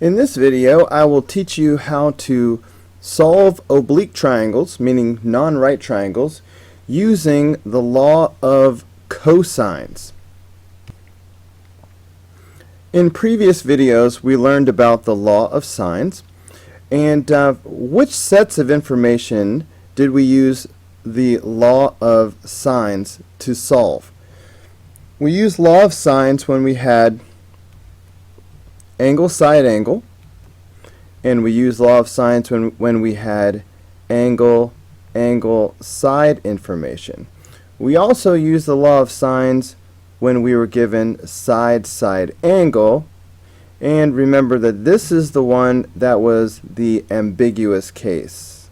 In this video, I will teach you how to solve oblique triangles, meaning non-right triangles, using the law of cosines. In previous videos, we learned about the law of sines, and which sets of information did we use the law of sines to solve? We used law of sines when we had angle side angle, and we used law of sines when we had angle side information. We also used the law of sines when we were given side angle, and remember that this is the one that was the ambiguous case.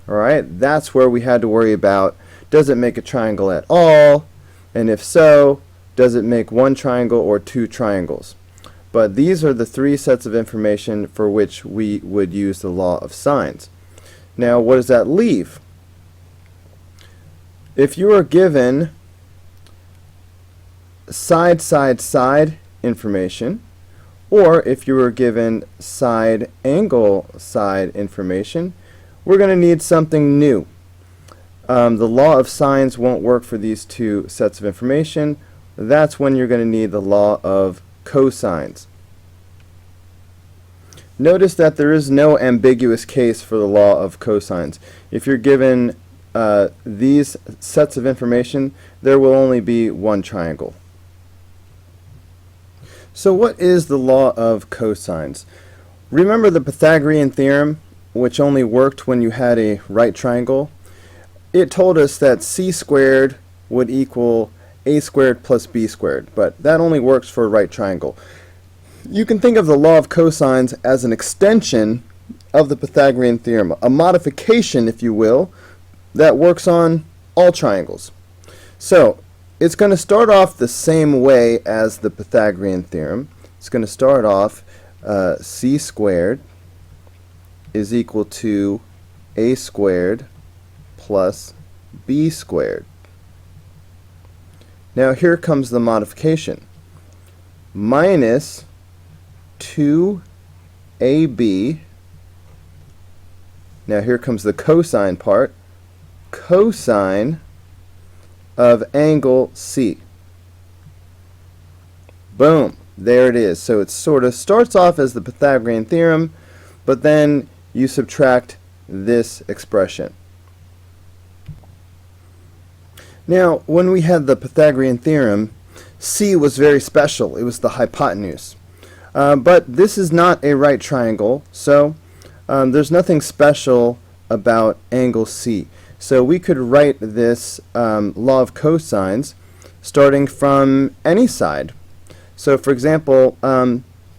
Alright, that's where we had to worry about, does it make a triangle at all, and if so, does it make one triangle or two triangles? But these are the three sets of information for which we would use the law of sines. Now, what does that leave? If you are given side information, or if you were given side information, we're going to need something new. The law of sines won't work for these two sets of information. That's when you're going to need the law of cosines. Notice that there is no ambiguous case for the law of cosines. If you're given these sets of information, there will only be one triangle. So what is the law of cosines? Remember the Pythagorean theorem, which only worked when you had a right triangle? It told us that c squared would equal a squared plus b squared, but that only works for a right triangle. You can think of the law of cosines as an extension of the Pythagorean theorem, a modification, if you will, that works on all triangles. So it's going to start off the same way as the Pythagorean theorem. It's going to start off c squared is equal to a squared plus b squared. Now here comes the modification. Minus 2ab. Now here comes the cosine part. Cosine of angle C. Boom. There it is. So it sort of starts off as the Pythagorean theorem, but then you subtract this expression. Now, when we had the Pythagorean theorem, C was very special. It was the hypotenuse. But this is not a right triangle, so there's nothing special about angle C. So we could write this law of cosines starting from any side. So for example,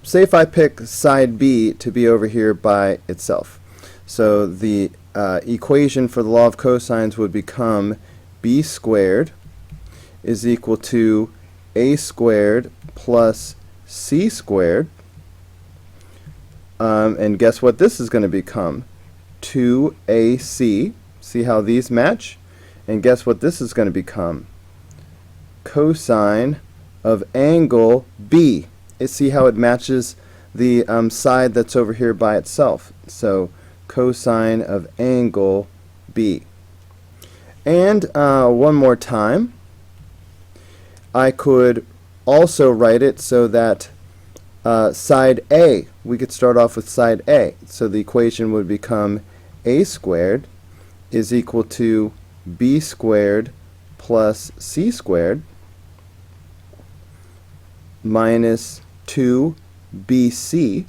say if I pick side B to be over here by itself. So the equation for the law of cosines would become b squared is equal to a squared plus c squared. And guess what this is going to become? 2ac. See how these match? And guess what this is going to become? Cosine of angle B. See how it matches the side that's over here by itself. So cosine of angle B. And one more time, I could also write it so that side A, we could start off with side A. So the equation would become a squared is equal to b squared plus c squared minus 2bc.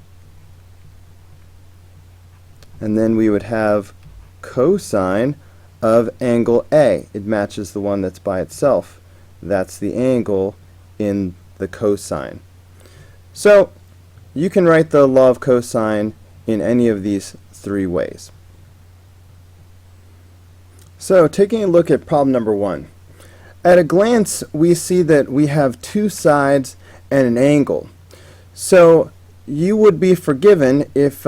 And then we would have cosine of angle A. It matches the one that's by itself. That's the angle in the cosine. So you can write the law of cosine in any of these three ways. So taking a look at problem number 1. At a glance, we see that we have two sides and an angle. So you would be forgiven if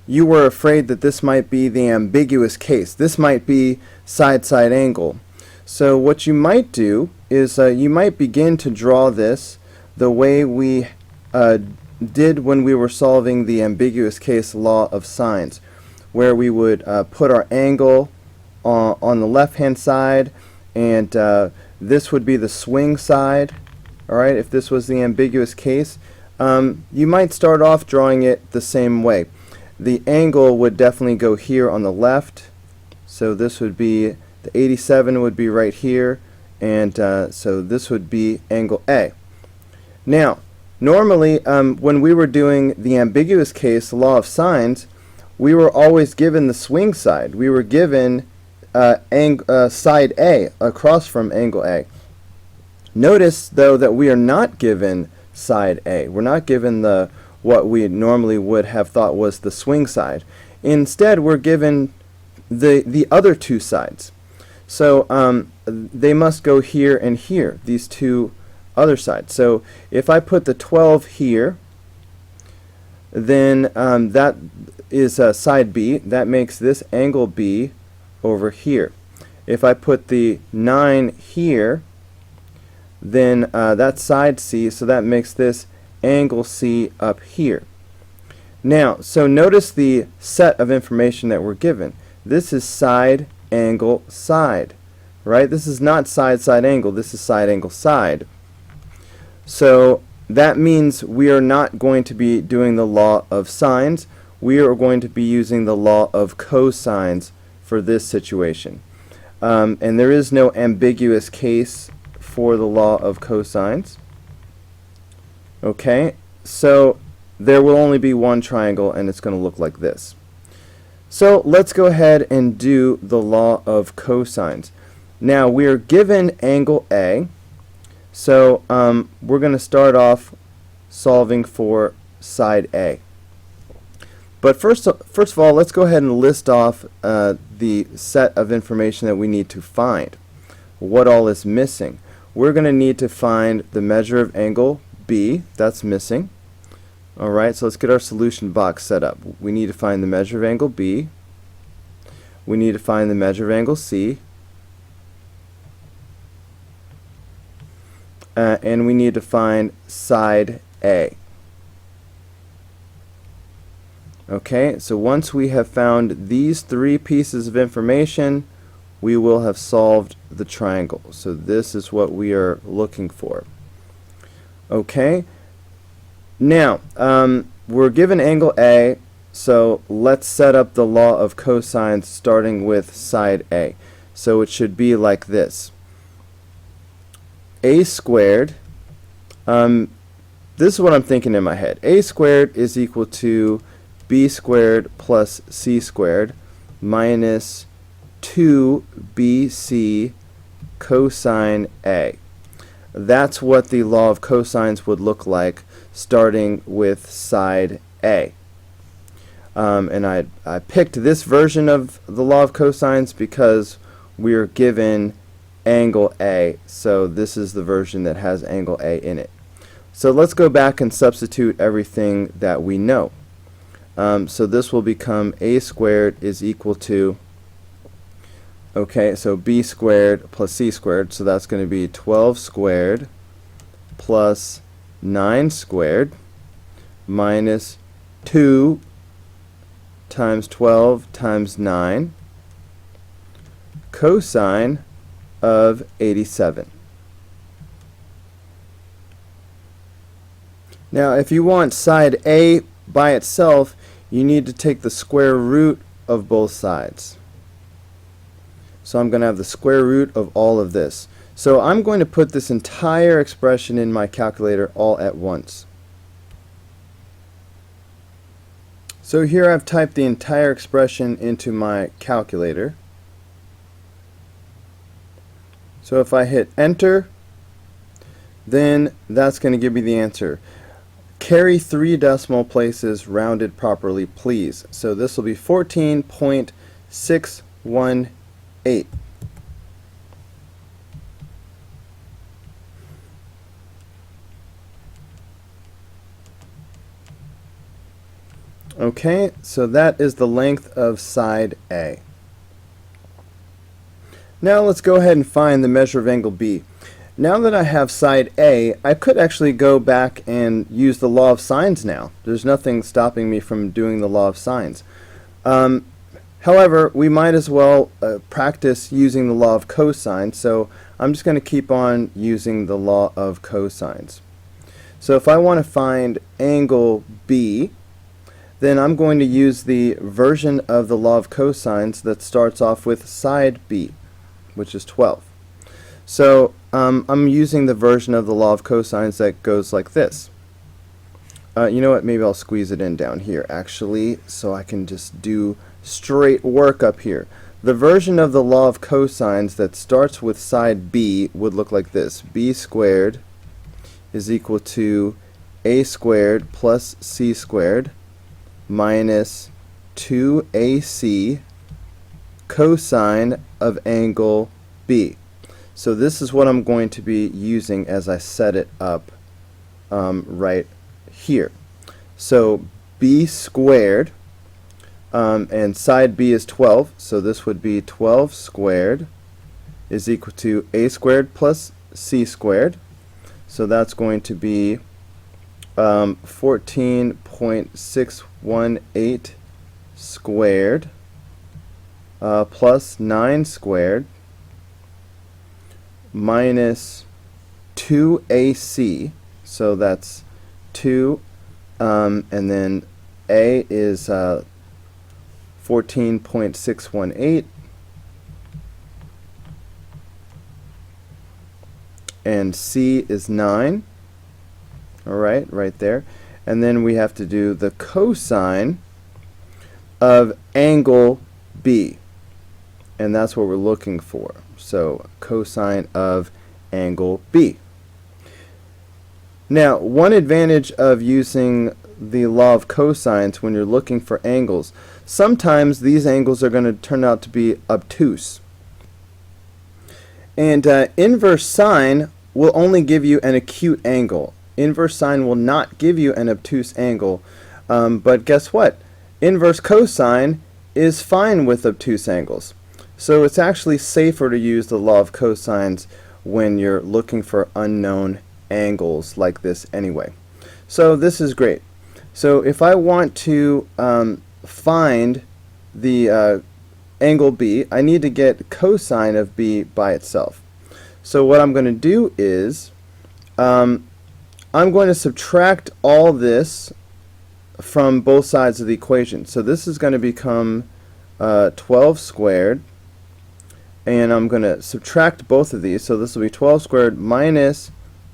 you were afraid that this might be the ambiguous case. This might be side angle. So what you might do is you might begin to draw this the way we did when we were solving the ambiguous case law of sines, where we would put our angle on the left-hand side, and this would be the swing side. All right, if this was the ambiguous case, you might start off drawing it the same way. The angle would definitely go here on the left, so this would be, the 87 would be right here, and so this would be angle A. Now, normally when we were doing the ambiguous case law of sines, we were always given the swing side. We were given side A across from angle A. Notice though that we are not given side A. We're not given what we normally would have thought was the swing side. Instead, we're given the other two sides. So they must go here and here, these two other sides. So if I put the 12 here, then that is side B. That makes this angle B over here. If I put the 9 here, then that's side C, so that makes this angle C up here. Now, so notice the set of information that we're given. This is side, angle, side, right? This is not side, side, angle. This is side, angle, side. So that means we are not going to be doing the law of sines. We are going to be using the law of cosines for this situation. And there is no ambiguous case for the law of cosines. Okay, so there will only be one triangle, and it's going to look like this. So let's go ahead and do the law of cosines. Now we are given angle A, so we're going to start off solving for side A. But first of all, let's go ahead and list off the set of information that we need to find. What all is missing? We're going to need to find the measure of angle B. That's missing. Alright, so let's get our solution box set up. We need to find the measure of angle B. We need to find the measure of angle C. And we need to find side A. Okay, so once we have found these three pieces of information, we will have solved the triangle. So this is what we are looking for. Okay, now we're given angle A, so let's set up the law of cosines starting with side A. So it should be like this. A squared, this is what I'm thinking in my head. A squared is equal to B squared plus C squared minus 2BC cosine A. That's what the law of cosines would look like starting with side A. And I picked this version of the law of cosines because we are given angle A, so this is the version that has angle A in it. So let's go back and substitute everything that we know. So this will become A squared is equal to, okay, so B squared plus C squared, so that's going to be 12 squared plus 9 squared minus 2 times 12 times 9 cosine of 87. Now if you want side A by itself, you need to take the square root of both sides. So I'm going to have the square root of all of this. So I'm going to put this entire expression in my calculator all at once. So here I've typed the entire expression into my calculator. So if I hit enter, then that's going to give me the answer. Carry 3 decimal places rounded properly, please. So this will be 14.618. Okay, so that is the length of side A. Now let's go ahead and find the measure of angle B. Now that I have side A, I could actually go back and use the law of sines now. There's nothing stopping me from doing the law of sines. However, we might as well practice using the law of cosines, so I'm just going to keep on using the law of cosines. So if I want to find angle B, then I'm going to use the version of the law of cosines that starts off with side B, which is 12. So I'm using the version of the law of cosines that goes like this. You know what, maybe I'll squeeze it in down here actually, so I can just do straight work up here. The version of the law of cosines that starts with side B would look like this. B squared is equal to a squared plus c squared minus 2ac cosine of angle B. So this is what I'm going to be using as I set it up right here. So b squared, and side B is 12, so this would be 12 squared is equal to a squared plus c squared. So that's going to be 14.618 squared plus 9 squared minus 2ac, so that's 2, and then a is 14.618, and c is 9. Alright, right there. And then we have to do the cosine of angle B, and that's what we're looking for. So cosine of angle B. Now, one advantage of using the law of cosines when you're looking for angles, sometimes these angles are going to turn out to be obtuse. And inverse sine will only give you an acute angle. Inverse sine will not give you an obtuse angle. But guess what? Inverse cosine is fine with obtuse angles. So it's actually safer to use the law of cosines when you're looking for unknown angles like this anyway. So this is great. So if I want to find the angle B, I need to get cosine of B by itself. So what I'm going to do is I'm going to subtract all this from both sides of the equation. So this is going to become 12 squared, and I'm going to subtract both of these. So this will be 12 squared minus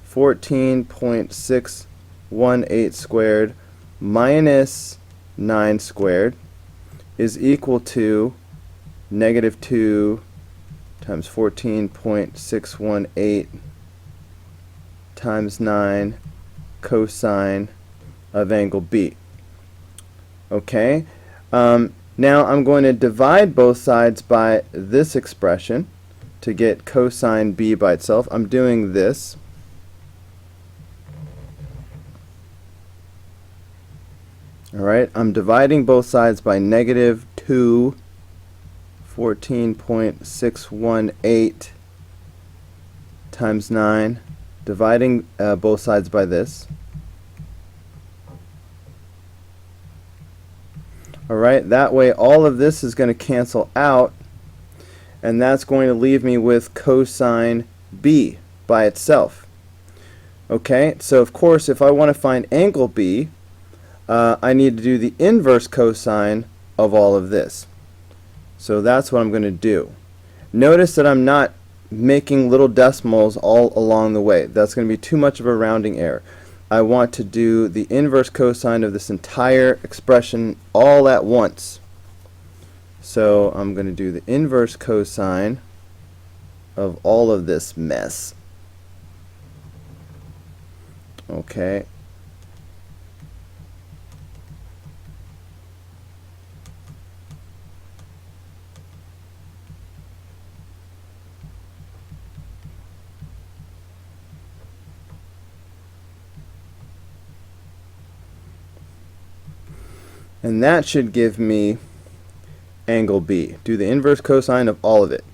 14.618 squared minus 9 squared is equal to negative 2 times 14.618 times 9 cosine of angle B. Okay, now I'm going to divide both sides by this expression to get cosine B by itself. I'm doing this. Alright, I'm dividing both sides by negative 2, 14.618 times 9, dividing both sides by this. Alright, that way all of this is going to cancel out, and that's going to leave me with cosine B by itself. Okay, so of course if I want to find angle B, I need to do the inverse cosine of all of this. So that's what I'm going to do. Notice that I'm not making little decimals all along the way. That's going to be too much of a rounding error. I want to do the inverse cosine of this entire expression all at once. So I'm going to do the inverse cosine of all of this mess. Okay. And that should give me angle B. Do the inverse cosine of all of it.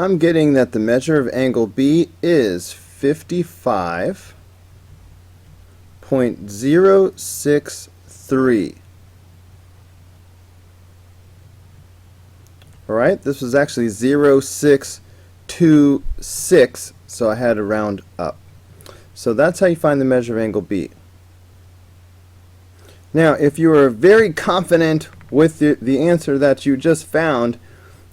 I'm getting that the measure of angle B is 55.063. Alright, this was actually 0.626, so I had to round up. So that's how you find the measure of angle B. Now, if you are very confident with the answer that you just found,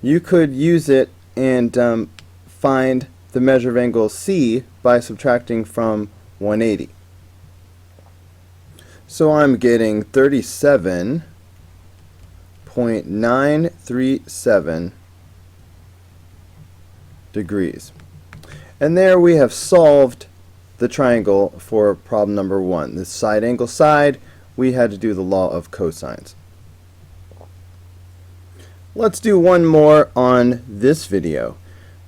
you could use it and find the measure of angle C by subtracting from 180. So I'm getting 37.937 degrees. And there we have solved the triangle for problem number 1. This side angle side, we had to do the law of cosines. Let's do one more on this video.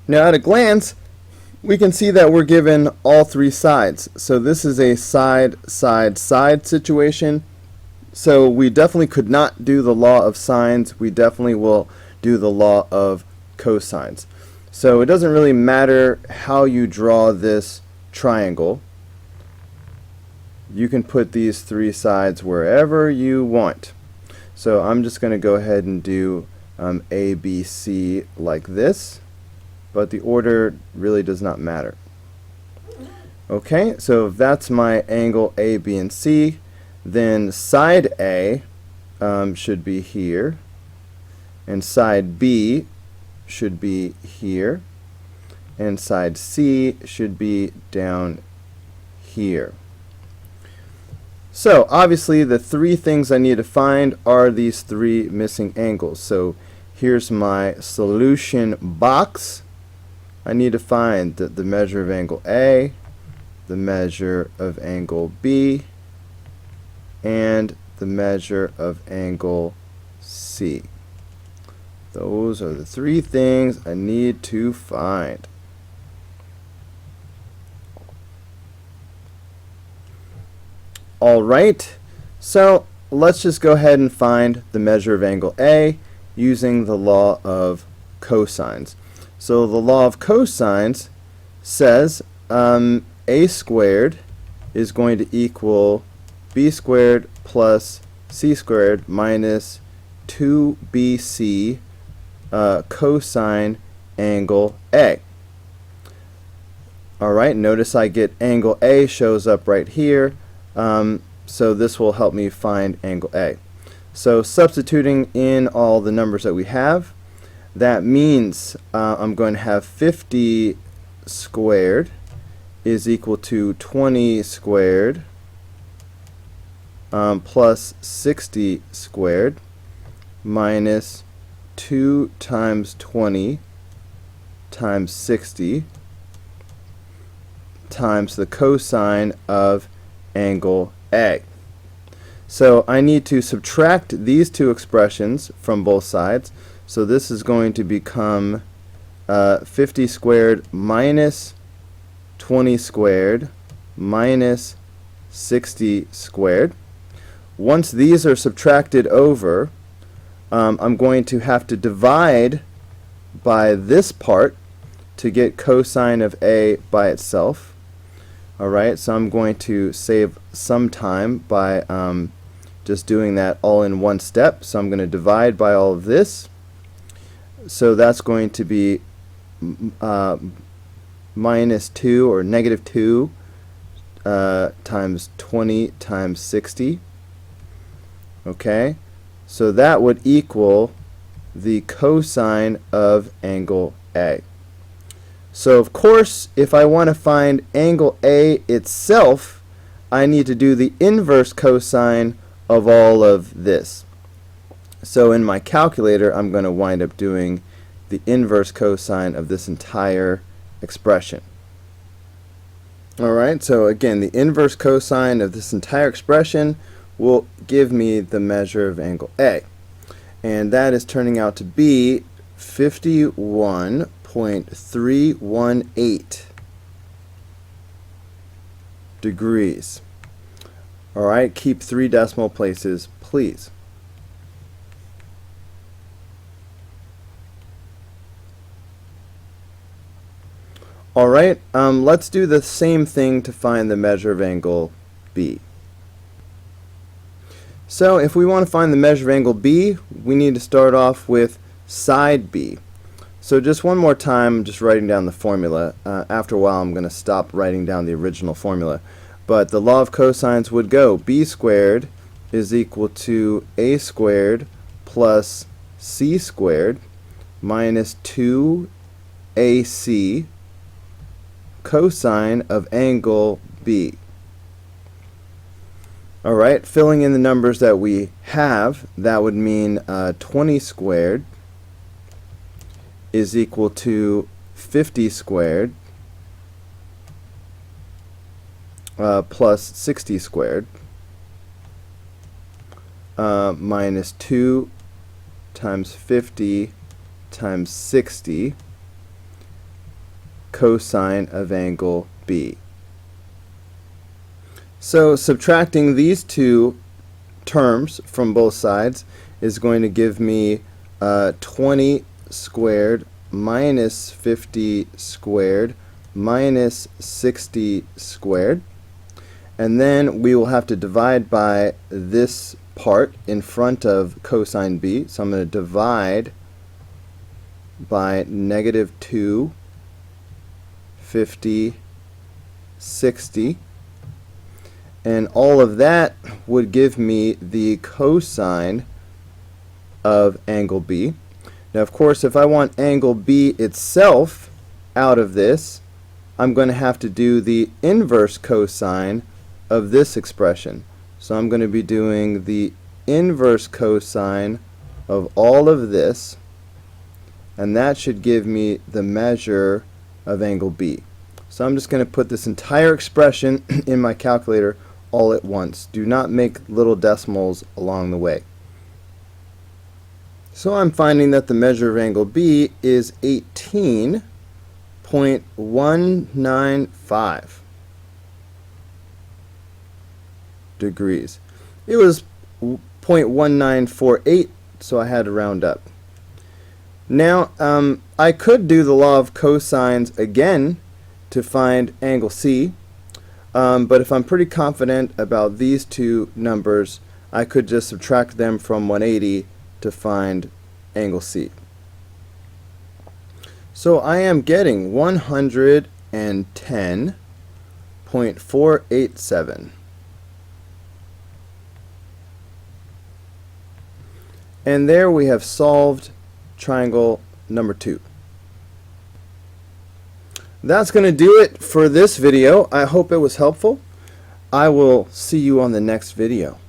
Now at a glance, we can see that we're given all three sides. So this is a side, side, side situation. So we definitely could not do the law of sines. We definitely will do the law of cosines. So it doesn't really matter how you draw this triangle. You can put these three sides wherever you want. So I'm just going to go ahead and do A, B, C like this, but the order really does not matter. Okay, so if that's my angle A, B, and C, then side A should be here, and side B should be here, and side C should be down here. So obviously the three things I need to find are these three missing angles. So here's my solution box. I need to find the measure of angle A, the measure of angle B, and the measure of angle C. Those are the three things I need to find. Alright, so let's just go ahead and find the measure of angle A using the law of cosines. So the law of cosines says A squared is going to equal B squared plus C squared minus 2BC cosine angle A. Alright, notice I get angle A shows up right here. So this will help me find angle A. So substituting in all the numbers that we have, that means I'm going to have 50 squared is equal to 20 squared plus 60 squared minus 2 times 20 times 60 times the cosine of angle A. So I need to subtract these two expressions from both sides. So this is going to become 50 squared minus 20 squared minus 60 squared. Once these are subtracted over, I'm going to have to divide by this part to get cosine of A by itself. Alright, so I'm going to save some time by just doing that all in one step. So I'm going to divide by all of this. So that's going to be minus 2 or negative 2 times 20 times 60. Okay, so that would equal the cosine of angle A. So of course, if I want to find angle A itself, I need to do the inverse cosine of all of this. So in my calculator, I'm going to wind up doing the inverse cosine of this entire expression. Alright, so again, the inverse cosine of this entire expression will give me the measure of angle A. And that is turning out to be 51.318 degrees. Alright, keep 3 decimal places, please. Alright, let's do the same thing to find the measure of angle B. So if we want to find the measure of angle B, we need to start off with side B. So just one more time, I'm just writing down the formula. After a while I'm going to stop writing down the original formula. But the law of cosines would go B squared is equal to A squared plus C squared minus 2AC cosine of angle B. Alright, filling in the numbers that we have, that would mean 20 squared is equal to 50 squared plus 60 squared minus 2 times 50 times 60 cosine of angle B. So subtracting these two terms from both sides is going to give me 20 squared minus 50 squared minus 60 squared. And then we will have to divide by this part in front of cosine B. So I'm going to divide by negative 2, 50, 60. And all of that would give me the cosine of angle B. Now, of course, if I want angle B itself out of this, I'm going to have to do the inverse cosine of this expression. So I'm going to be doing the inverse cosine of all of this, and that should give me the measure of angle B. So I'm just going to put this entire expression in my calculator all at once. Do not make little decimals along the way. So I'm finding that the measure of angle B is 18.195 degrees. It was 0.1948, so I had to round up. Now, I could do the law of cosines again to find angle C, but if I'm pretty confident about these two numbers, I could just subtract them from 180 to find angle C. So I am getting 110.487. And there we have solved triangle number 2. That's going to do it for this video. I hope it was helpful. I will see you on the next video.